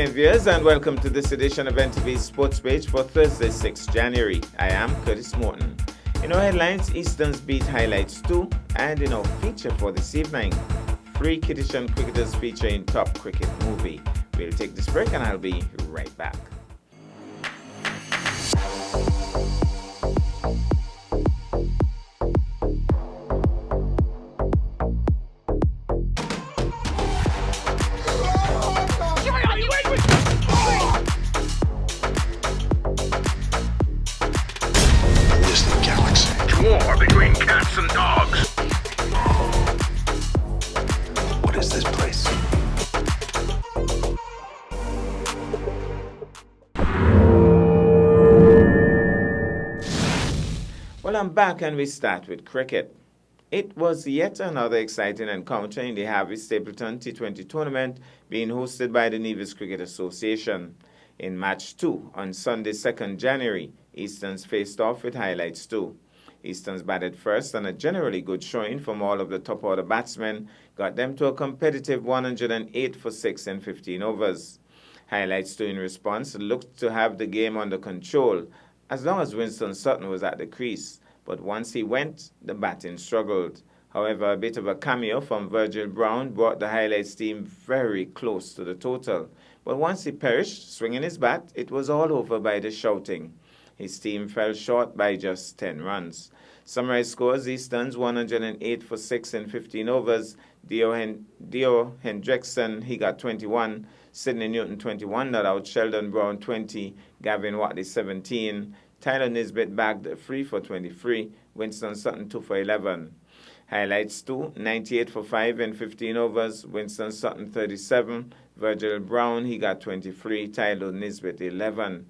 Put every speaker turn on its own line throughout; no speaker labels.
morning, viewers, and welcome to this edition of NTV's Sports Page for Thursday, 6 January. I am Curtis Morton. In our headlines, Eastern's beat highlights 2, and in our feature for this evening, 3 Kittitian cricketers feature in top cricket movie. We'll take this break and I'll be right back.
War between cats and dogs. What is this place?
Well, I'm back and we start with cricket. It was yet another exciting encounter in the Harvey Stapleton T20 tournament being hosted by the Nevis Cricket Association. In match 2 on Sunday, 2nd January, Easterns faced off with highlights 2. Easterns batted first, and a generally good showing from all of the top-order batsmen got them to a competitive 108 for 6 in 15 overs. Highlights 2 in response looked to have the game under control as long as Winston Sutton was at the crease, but once he went, the batting struggled. However, a bit of a cameo from Virgil Brown brought the highlights team very close to the total. But once he perished, swinging his bat, it was all over by the shouting. His team fell short by just 10 runs. Summarized scores: Easterns 108 for 6 in 15 overs. Dio Hendrickson, he got 21. Sidney Newton 21 not out. Sheldon Brown 20. Gavin Watley 17. Tyler Nisbet bagged 3 for 23. Winston Sutton 2 for 11. Highlights 2, 98 for 5 in 15 overs. Winston Sutton 37. Virgil Brown, he got 23. Tyler Nisbet 11.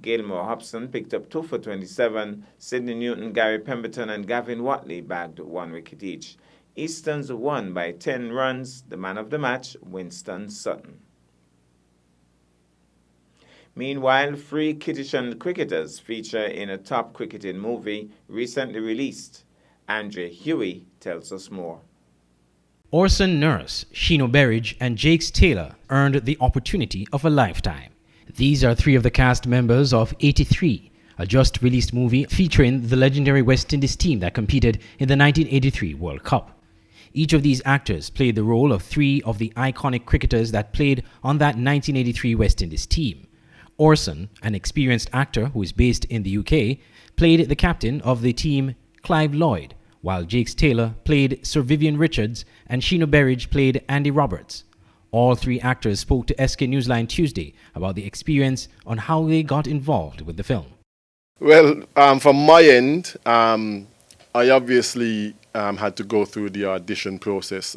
Gilmore Hobson picked up 2 for 27. Sidney Newton, Gary Pemberton, and Gavin Watley bagged 1 wicket each. Easterns won by 10 runs. The man of the match, Winston Sutton. Meanwhile, 3 Kittitian cricketers feature in a top cricketing movie recently released. Andre Huey tells us more.
Orson Nurse, Sheeno Berridge, and Jakes Taylor earned the opportunity of a lifetime. These are 3 of the cast members of 83, a just-released movie featuring the legendary West Indies team that competed in the 1983 World Cup. Each of these actors played the role of 3 of the iconic cricketers that played on that 1983 West Indies team. Orson, an experienced actor who is based in the UK, played the captain of the team, Clive Lloyd, while Jakes Taylor played Sir Vivian Richards and Sheeno Berridge played Andy Roberts. All 3 actors spoke to SK Newsline Tuesday about the experience on how they got involved with the film.
Well, from my end, I obviously had to go through the audition process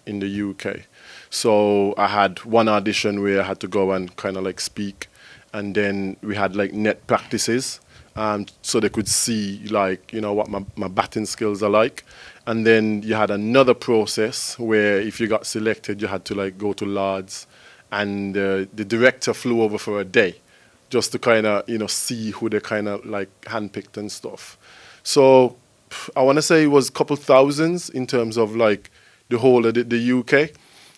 in the UK. So I had one audition where I had to go and kind of like speak, and then we had like net practices so they could see like, you know, what my batting skills are like. And then you had another process where if you got selected, you had to like go to Lords, and the director flew over for a day just to kind of, you know, see who they kind of like handpicked and stuff. So I want to say it was a couple thousands in terms of like the whole of the UK.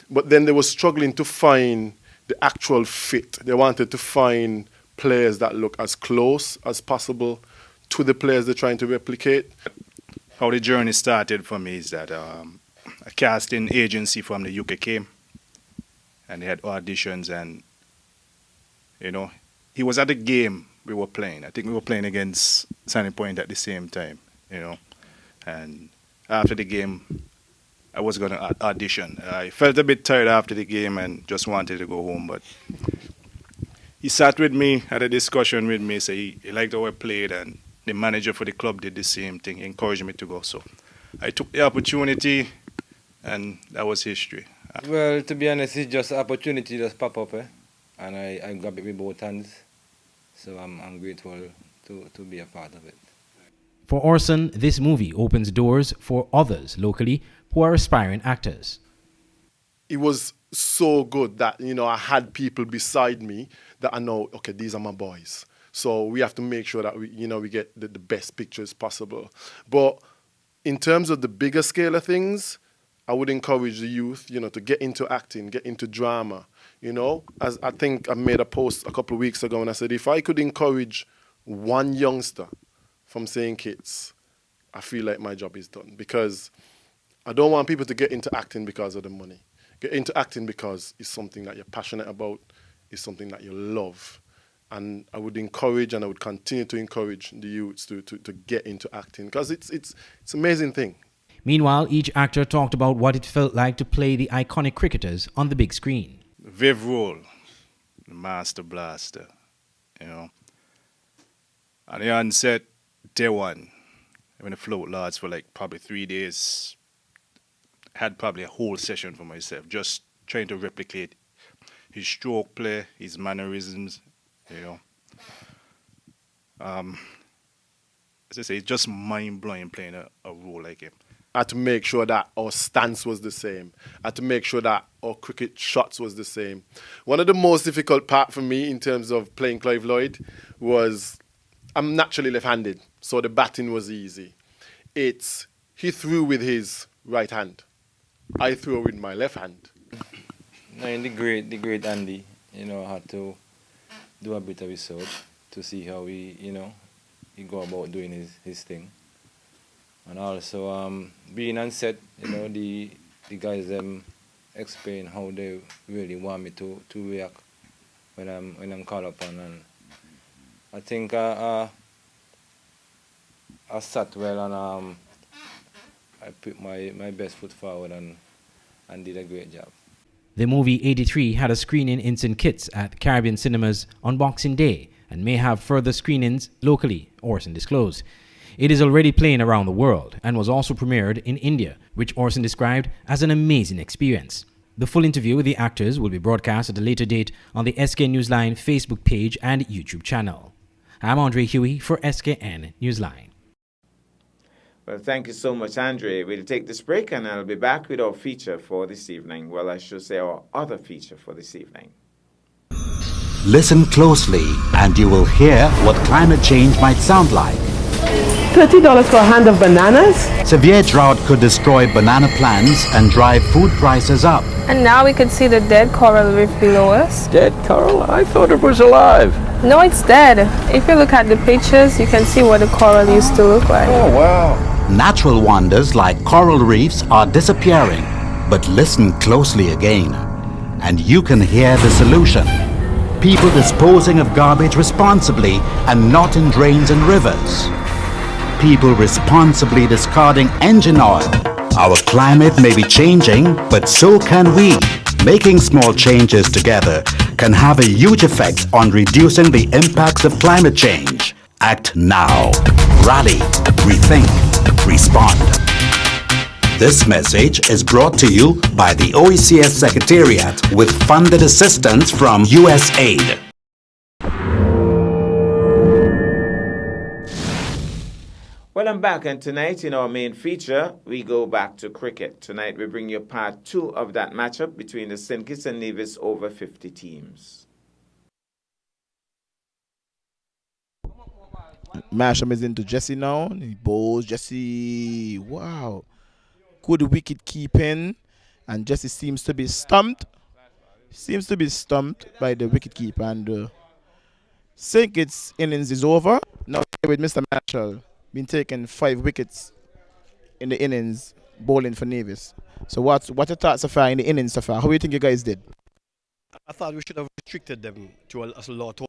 But then they were struggling to find the actual fit. They wanted to find players that look as close as possible to the players they're trying to replicate.
How the journey started for me is that a casting agency from the UK came and they had auditions, and you know, he was at the game we were playing. I think we were playing against Sunny Point at the same time, you know. And after the game, I was going to audition. I felt a bit tired after the game and just wanted to go home, but he sat with me, had a discussion with me, said he liked how I played, and the manager for the club did the same thing, encouraged me to go. So I took the opportunity, and that was history.
Well, to be honest, it's just an opportunity just pop up, and I grabbed it with both hands. So I'm grateful to be a part of it.
For Orson, this movie opens doors for others locally who are aspiring actors.
It was so good that, you know, I had people beside me that I know, okay, these are my boys. So we have to make sure that we get the best pictures possible. But in terms of the bigger scale of things, I would encourage the youth, to get into acting, get into drama, You know, as I think I made a post a couple of weeks ago and I said, if I could encourage one youngster from St. Kitts, I feel like my job is done, because I don't want people to get into acting because of the money. Get into acting because it's something that you're passionate about, it's something that you love. And I would encourage and I would continue to encourage the youths to get into acting, because it's an amazing thing.
Meanwhile, each actor talked about what it felt like to play the iconic cricketers on the big screen.
Viv Roll, the Master Blaster, you know. And the onset, day one, when the float lasts for like probably 3 days, had probably a whole session for myself, just trying to replicate his stroke play, his mannerisms, you know. As I say, it's just mind-blowing playing a role like him.
I had to make sure that our stance was the same. I had to make sure that our cricket shots was the same. One of the most difficult part for me in terms of playing Clive Lloyd was, I'm naturally left-handed, so the batting was easy. He threw with his right hand. I threw with my left hand.
No, the great Andy, you know, had to do a bit of research to see how he go about doing his thing. And also being on set, you know, the guys explain how they really want me to react when I'm called upon, and I think I sat well, and I put my best foot forward and did a great job.
The movie 83 had a screening in St. Kitts at Caribbean Cinemas on Boxing Day and may have further screenings locally, Orson disclosed. It is already playing around the world and was also premiered in India, which Orson described as an amazing experience. The full interview with the actors will be broadcast at a later date on the SK Newsline Facebook page and YouTube channel. I'm Andre Huey for SKN Newsline.
Well, thank you so much, Andre. We'll take this break and I'll be back with our feature for this evening. Well, I should say our other feature for this evening.
Listen closely and you will hear what climate change might sound like.
$30 for a hand of bananas?
Severe drought could destroy banana plants and drive food prices up.
And now we can see the dead coral reef below us.
Dead coral? I thought it was alive.
No, it's dead. If you look at the pictures, you can see what the coral used to look like.
Oh, wow.
Natural wonders like coral reefs are disappearing. But listen closely again, and you can hear the solution. People disposing of garbage responsibly and not in drains and rivers. People responsibly discarding engine oil. Our climate may be changing, but so can we. Making small changes together can have a huge effect on reducing the impacts of climate change. Act now. Rally. Rethink. Respond. This message is brought to you by the OECS Secretariat with funded assistance from USAID.
Well, I'm back, and tonight in our main feature, we go back to cricket. Tonight we bring you part 2 of that matchup between the St. Kitts and Nevis over 50 teams.
Masham is into Jesse now. He bowls Jesse. Wow. Good wicket keeping. And Jesse seems to be stumped. By the wicket keeper. And St. Kitts innings is over. Now with Mr. Marshall. Been taking 5 wickets in the innings bowling for Nevis. So what's your thoughts so far in the innings so far? How do you think you guys did?
I thought we should have restricted them to a lot.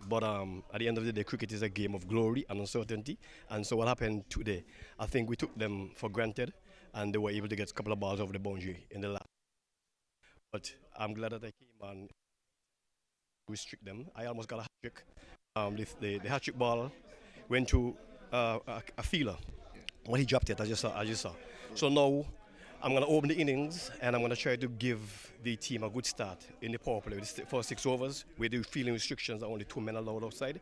But at the end of the day, cricket is a game of glory and uncertainty. And so what happened today, I think we took them for granted and they were able to get a couple of balls over the boundary in the last. But I'm glad that I came and restrict them. I almost got a hat-trick. The hat-trick ball went to a feeler. When he dropped it, I just saw. So now I'm going to open the innings and I'm going to try to give the team a good start in the power play with the first 6 overs with the fielding restrictions, only 2 men allowed outside.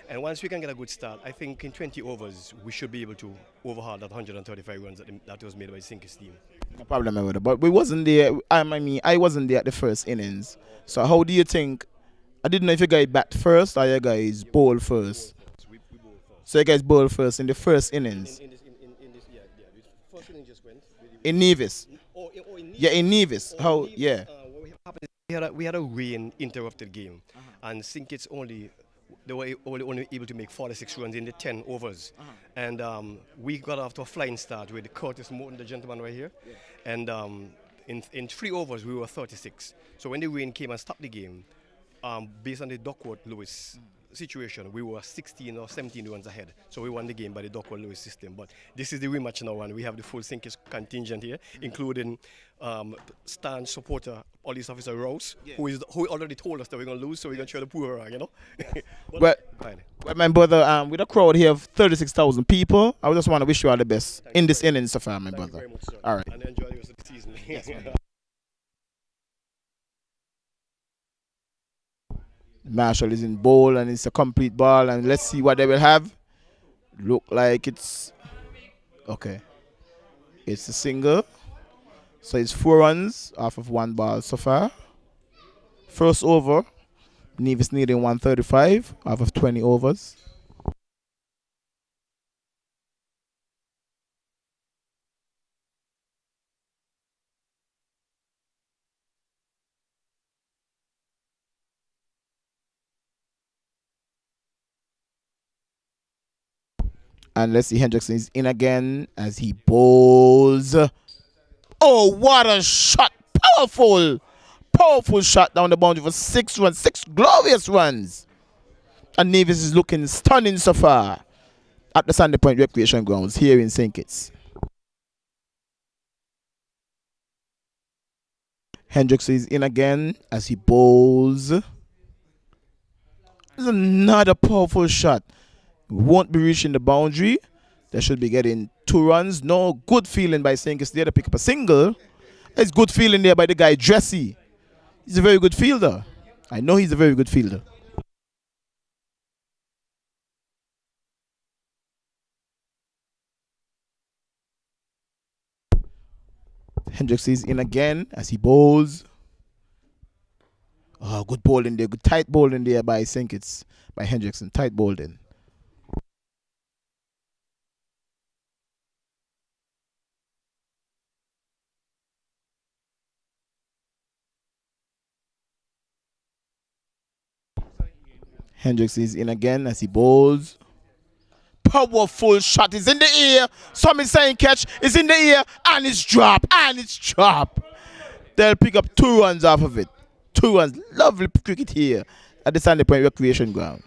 And once we can get a good start, I think in 20 overs we should be able to overhaul that 135 runs that was made by the St. Kitts team.
No problem with it. But we wasn't there. I wasn't there at the first innings. So how do you think? I didn't know if you guys bat first or you guys bowl first. We bowl first. So you guys bowl first in the first innings. The first inning just went. In Nevis. In Nevis. Yeah, in Nevis. How? Yeah.
What happened is we had a rain interrupted game, and St. Kitts they were only able to make 46 runs in the 10 overs, and we got off to a flying start with Curtis Morton, the gentleman right here, and in 3 overs we were 36. So when the rain came and stopped the game, based on the Duckworth-Lewis situation, we were 16 or 17 runs ahead. So we won the game by the Duckworth-Lewis system. But this is the rematch now, and we have the full St. Kitts contingent here, including Stan supporter, police officer Rouse, who already told us that we're going to lose, so we're going to try to pull her, you know.
Well, my brother, with a crowd here of 36,000 people, I just want to wish you all the best in this inning so far, my brother.
Very much, sir.
All right.
And enjoy the rest of the season. Yes,
Marshall is in bowl and it's a complete ball, and let's see what they will have. Look like it's okay. It's a single, so it's 4 runs off of 1 ball so far. First over, Nevis needing 135 off of 20 overs. And let's see, Hendrickson is in again as he bowls. Oh, what a shot. Powerful shot down the boundary for 6 runs. 6 glorious runs. And Nevis is looking stunning so far at the Sandy Point Recreation Grounds here in St. Kitts. Hendricks is in again as he bowls. There's another powerful shot. Won't be reaching the boundary. They should be getting 2 runs. No, good feeling by St. Kitts there to pick up a single. It's good feeling there by the guy Dressy. He's a very good fielder. I know he's a very good fielder. Hendricks is in again as he bowls. Oh, good bowling there. Good tight bowling there by St. Kitts. By Hendrickson. Tight bowling. Hendricks is in again as he bowls. Powerful shot is in the air. Some is saying catch is in the air and it's drop. They'll pick up 2 runs off of it. 2 runs. Lovely cricket here at the Sandy Point Recreation Ground.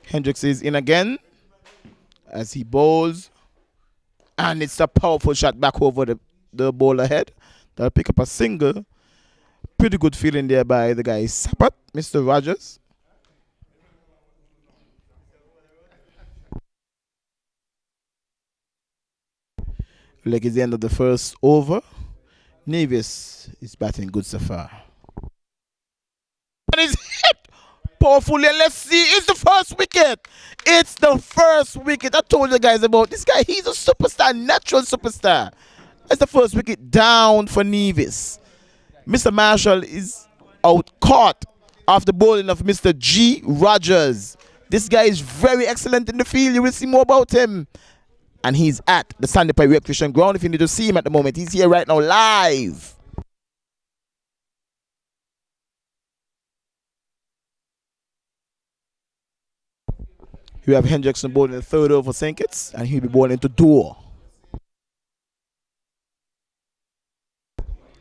Hendricks is in again as he bowls. And it's a powerful shot back over the bowler head. They'll pick up a single. Pretty good feeling there by the guy Sapat, Mr. Rogers. Like it's the end of the first over. Nevis is batting good so far. And it's hit powerfully. And let's see, it's the first wicket. It's the first wicket. I told you guys about this guy. He's a superstar, natural superstar. That's the first wicket down for Nevis. Mr. Marshall is out caught after bowling of Mr. G. Rogers. This guy is very excellent in the field. You will see more about him. And he's at the Sandy Point Recreation Ground. If you need to see him at the moment, he's here right now live. We have Hendrickson bowling the 3rd over for St. Kitts, and he'll be bowling to Door.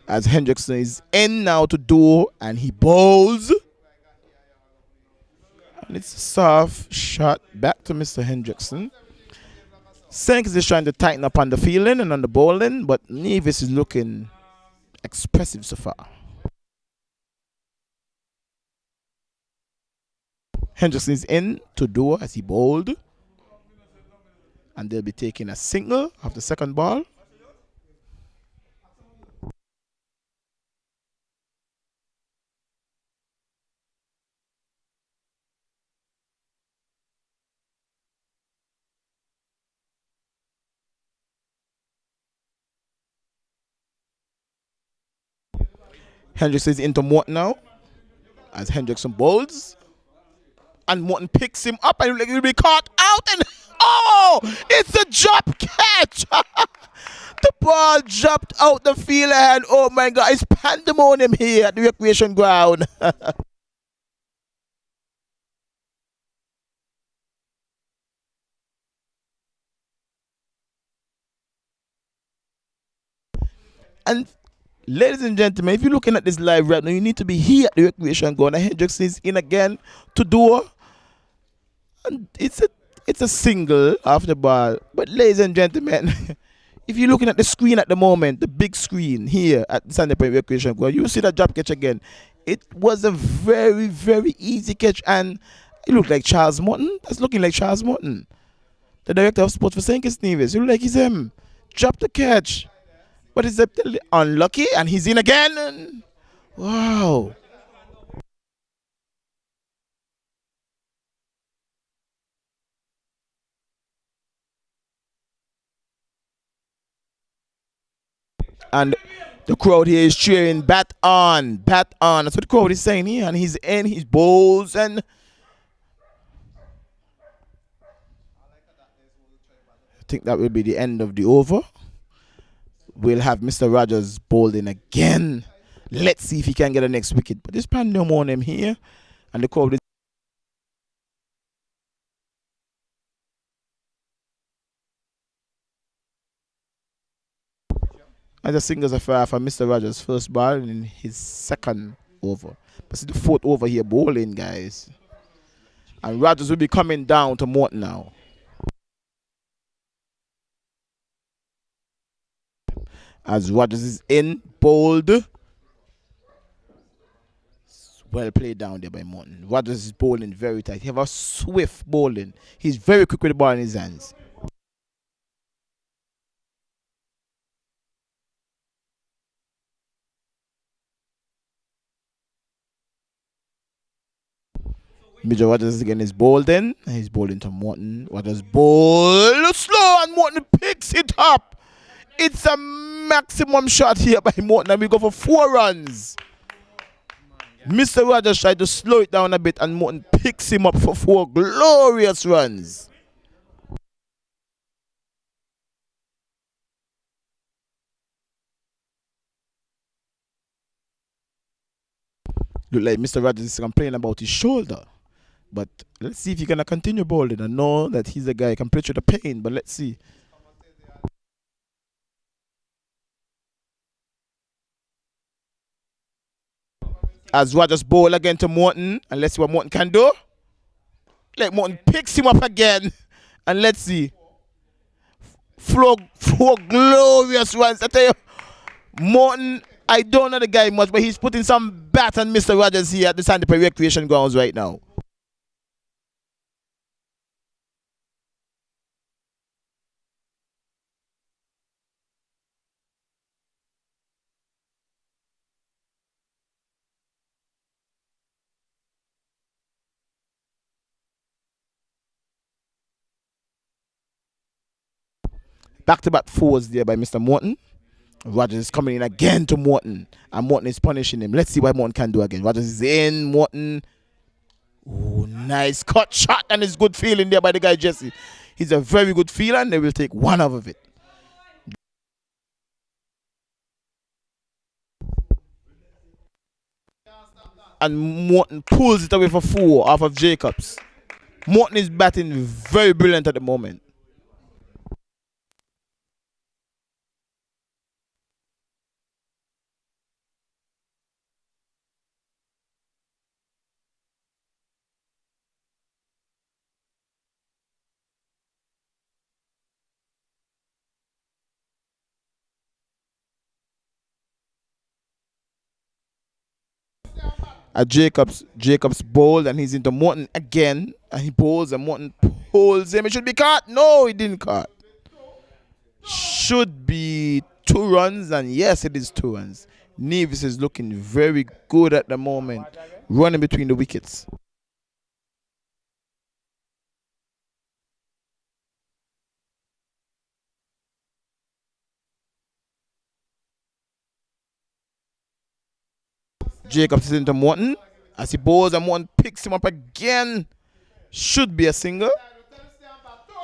As Hendrickson is in now to Door, and he bowls. And it's a soft shot back to Mr. Hendrickson. St. Kitts is trying to tighten up on the fielding and on the bowling, but Nevis is looking expressive so far. Hendrickson is in to Door as he bowled. And they'll be taking a single off the second ball. Hendricks is into Mort now. As Hendrickson bowls. And Morton picks him up and he'll be caught out. And oh, it's a drop catch. The ball dropped out the field and oh my God, it's pandemonium here at the recreation ground. And ladies and gentlemen, if you're looking at this live right now, you need to be here at the recreation ground. And Hendrickson is in again to do. And it's a single off the ball. But ladies and gentlemen, if you're looking at the screen at the moment, the big screen here at the Sandy Point Recreation Ground, you see that drop catch again. It was a very, very easy catch, and it looked like Charles Morton. That's looking like Charles Morton, the director of sports for St. Kitts Nevis. You look like he's him. Drop the catch. But he's unlucky, and he's in again. And wow. And the crowd here is cheering, bat on, bat on. That's what the crowd is saying here. And he's in, he's bowls, and I think that will be the end of the over. We'll have Mr. Rogers bowling again. Let's see if he can get the next wicket. But there's pandemonium here, and the crowd is. As a singles affair for Mr. Rogers' first ball in his second over. But see the fourth over here bowling, guys. And Rogers will be coming down to Morton now. As Rogers is in, bowled. Well played down there by Morton. Rogers is bowling very tight. He have a swift bowling. He's very quick with the ball in his hands. Major Rogers again is bowled in. He's bowling to Morton. Rogers bowl slow and Morton picks it up. It's a maximum shot here by Morton and we go for 4 runs. Mr. Rogers tried to slow it down a bit and Morton picks him up for 4 glorious runs. Look like Mr. Rogers is complaining about his shoulder. But let's see if he's going to continue bowling. I know that he's a guy who can play through the pain, but let's see. As Rogers bowl again to Morton, and let's see what Morton can do. Like Morton picks him up again, and let's see. 4 glorious runs. I tell you, Morton, I don't know the guy much, but he's putting some bat on Mr. Rogers here at the Sandy Point Recreation Grounds right now. Back-to-back 4s there by Mr. Morton. Rogers is coming in again to Morton. And Morton is punishing him. Let's see what Morton can do again. Rogers is in. Morton. Oh, nice cut shot. And it's good feeling there by the guy Jesse. He's a very good feeler and they will take 1 out of it. And Morton pulls it away for 4 off of Jacobs. Morton is batting very brilliant at the moment. Jacobs bowled and he's into Morton again and he bowls and Morton pulls him. It should be caught. No, he didn't caught. Should be 2 runs and yes, it is 2 runs. Nevis is looking very good at the moment, running between the wickets. Jacobs is into Morton As he bowls and one picks him up again. Should be a single.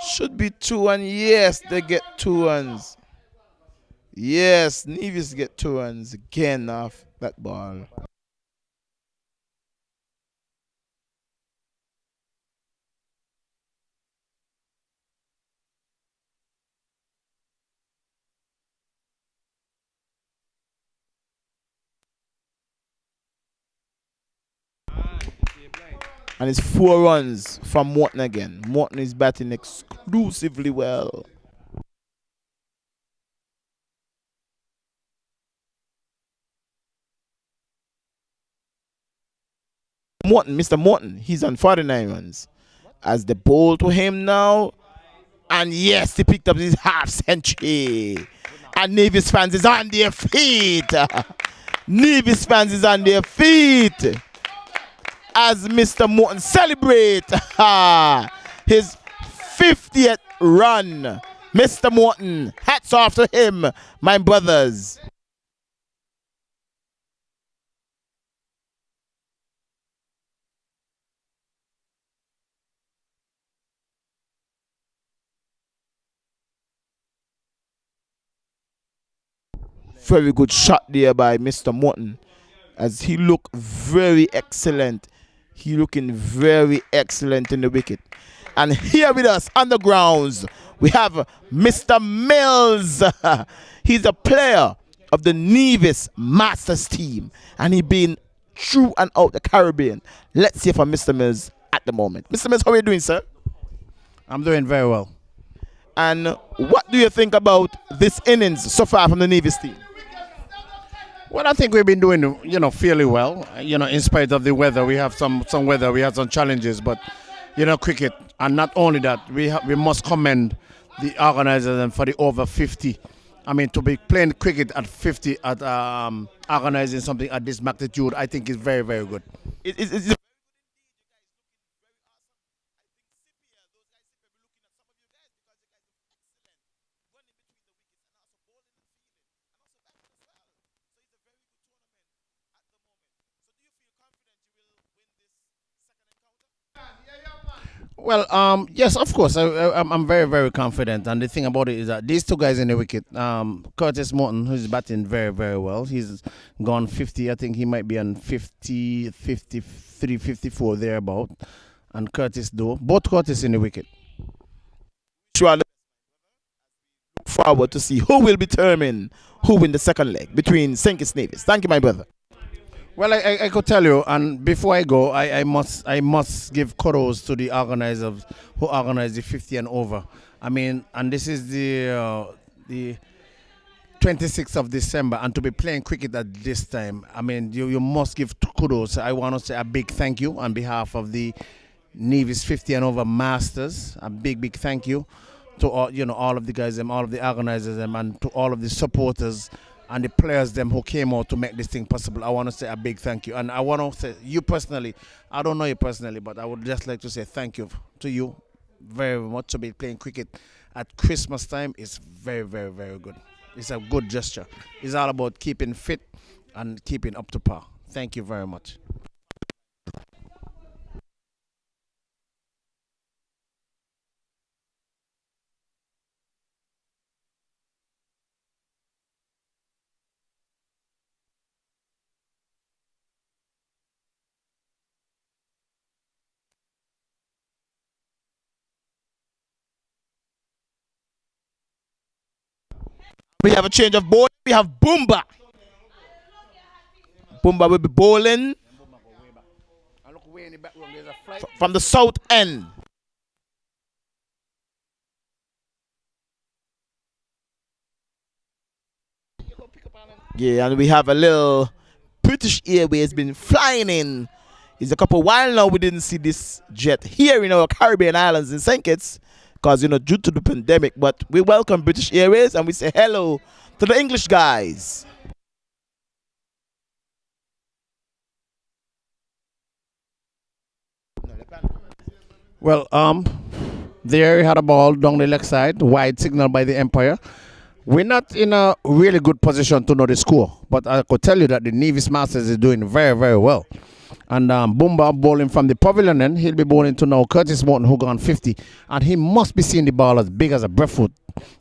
Should be 2 and yes, they get 2 runs. Yes, Nevis get 2 runs again off that ball. And it's 4 runs from Morton again. Morton is batting exclusively well. Morton, Mr. Morton, he's on 49 runs. As the ball to him now. And yes, he picked up his half century. And Nevis fans is on their feet. Nevis fans is on their feet. As Mr. Morton celebrates his 50th run. Mr. Morton, hats off to him, my brothers. Very good shot there by Mr. Morton, as he looked very excellent. He looking very excellent in the wicket. And here with us on the grounds, we have Mr. Mills. He's a player of the Nevis Masters team, and he been through and out the Caribbean. Let's hear from Mr. Mills at the moment. Mr. Mills, how are you doing, sir?
I'm doing very well.
And what do you think about this innings so far from the Nevis team?
Well, I think we've been doing, fairly well. In spite of the weather, we have some weather, we had some challenges, but, cricket. And not only that, we must commend the organizers and for the over 50. I mean, to be playing cricket at 50, at organizing something at this magnitude, I think is very, very good. Well, yes, of course. I'm very, very confident. And the thing about it is that these 2 guys in the wicket, Curtis Morton, who's batting very, very well. He's gone 50. I think he might be on 50, 53, 54, thereabout. And Curtis Doe. Both Curtis in the wicket.
Look forward to see who will determine who win the second leg between St. Kitts Nevis. Thank you, my brother.
Well, I could tell you, and before I go, I must give kudos to the organizers who organized the 50 and over. I mean, and this is the 26th of December, and to be playing cricket at this time, I mean, you must give kudos. I want to say a big thank you on behalf of the Nevis 50 and over Masters. A big thank you to all of the guys, all of the organizers, and to all of the supporters and the players who came out to make this thing possible. I want to say a big thank you. And I want to say, you personally, I don't know you personally, but I would just like to say thank you to you very much. To be playing cricket at Christmas time is very, very, very good. It's a good gesture. It's all about keeping fit and keeping up to par. Thank you very much.
We have a change of ball. We have Boomba. Boomba will be bowling from the south end. Yeah, and we have a little British Airways been flying in. It's a couple while now we didn't see this jet here in our Caribbean islands in St. Kitts, because due to the pandemic, but we welcome British Airways and we say hello to the English guys.
Well, there we had a ball down the left side, wide signal by the Empire. We're not in a really good position to know the score, but I could tell you that the Nevis Masters is doing very, very well. And Bumba bowling from the pavilion end. He'll be bowling to now Curtis Morton, who gone 50. And he must be seeing the ball as big as a breadfruit.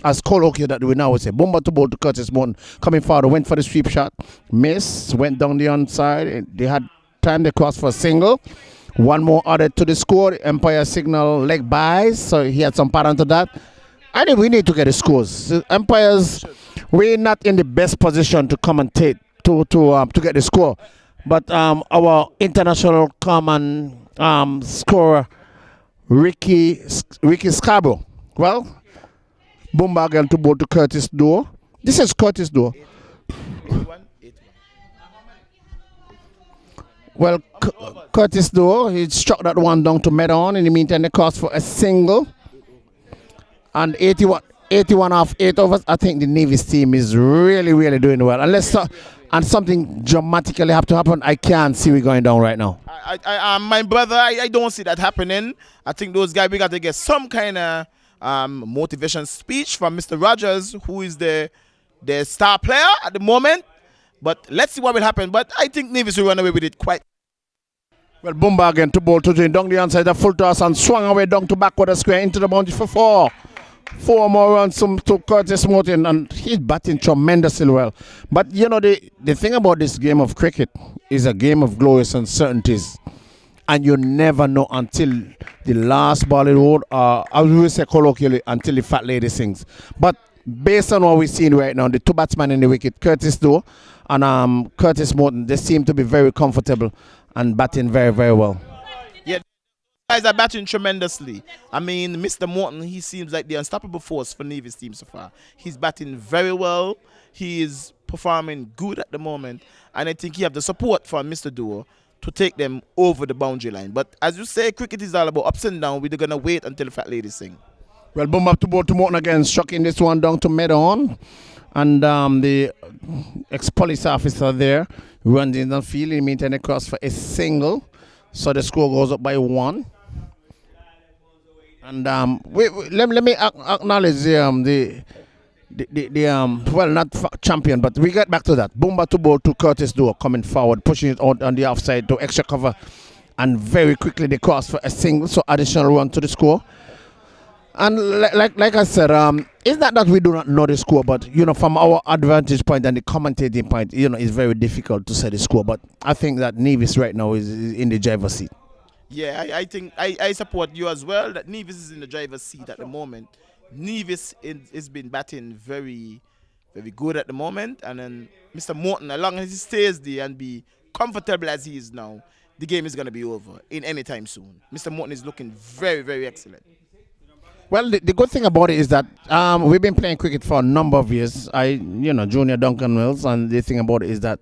As colloquial that we now would say. Bumba to bowl to Curtis Morton. Coming forward, went for the sweep shot. Missed, went down the onside. They had time to cross for a single. One more added to the score. Empire signal leg buys. So he had some pattern to that. I think we need to get the scores. Empires, we're not in the best position to commentate to get the score. But our international common scorer, Ricky Scarborough. Well, Bumba again to bowl to Curtis Doe. This is Curtis Doe. Well, Curtis Doe, he struck that one down to Medon. In the meantime, they crossed for a single. And 81 off 8 overs. I think the Navy's team is really, really doing well. And something dramatically have to happen. I can't see we going down right now.
My brother, I don't see that happening. I think those guys, we got to get some kind of motivation speech from Mr. Rogers, who is the star player at the moment. But let's see what will happen. But I think Navy's will run away with it quite.
Well, Bumba again to bowl to down the onside, the full toss and swung away down to backward square into the boundary for 4. 4 more runs to Curtis Morton, and he's batting tremendously well. But you know, the thing about this game of cricket is a game of glorious uncertainties, and you never know until the last ball in the road, I will say colloquially, until the fat lady sings. But based on what we're seeing right now, the two batsmen in the wicket, Curtis Doe and Curtis Morton, they seem to be very comfortable and batting very, very well.
Yeah, guys are batting tremendously. I mean, Mr. Morton, he seems like the unstoppable force for Navy's team so far. He's batting very well. He is performing good at the moment. And I think he have the support from Mr. Doe to take them over the boundary line. But as you say, cricket is all about ups and downs. We're going to wait until the fat lady sing.
Well, boom up to bowl to Morton again, struck in this one down to Medon. And the ex-police officer there runs in the field. In the meantime, they cross for a single. So the score goes up by 1. And let me acknowledge the well, not champion, but we get back to that. Bumba to bowl to Curtis Doe, coming forward, pushing it out on the offside to extra cover. And very quickly they cross for a single, so additional run to the score. And like I said, it's not that we do not know the score, but you know, from our advantage point and the commentating point, you know, it's very difficult to say the score. But I think that Nevis right now is in the driver's seat.
Yeah, I think I support you as well. That Nevis is in the driver's seat at the moment. Nevis has been batting very, very good at the moment, and then Mr. Morton, as long as he stays there and be comfortable as he is now, the game is going to be over in any time soon. Mr. Morton is looking very, very excellent.
Well, the good thing about it is that we've been playing cricket for a number of years. Junior Duncan Mills, and the thing about it is that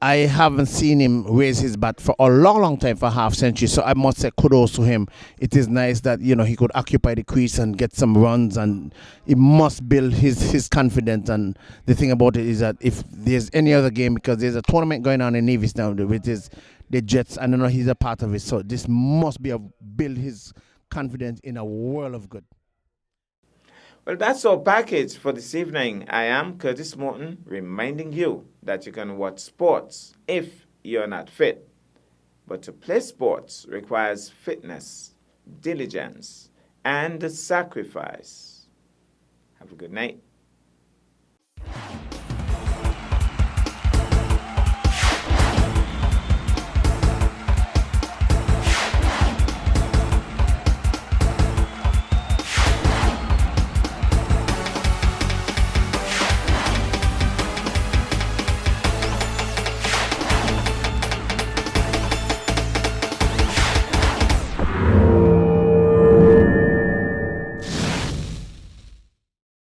I haven't seen him raise his bat for a long, long time, for a half century. So I must say kudos to him. It is nice that, you know, he could occupy the crease and get some runs, and it must build his confidence. And the thing about it is that if there's any other game, because there's a tournament going on in Nevis now, which is the Jets, I don't know, he's a part of it. So this must be build his confidence in a world of good.
Well, that's our package for this evening. I am Curtis Morton, reminding you that you can watch sports if you're not fit. But to play sports requires fitness, diligence, and sacrifice. Have a good night.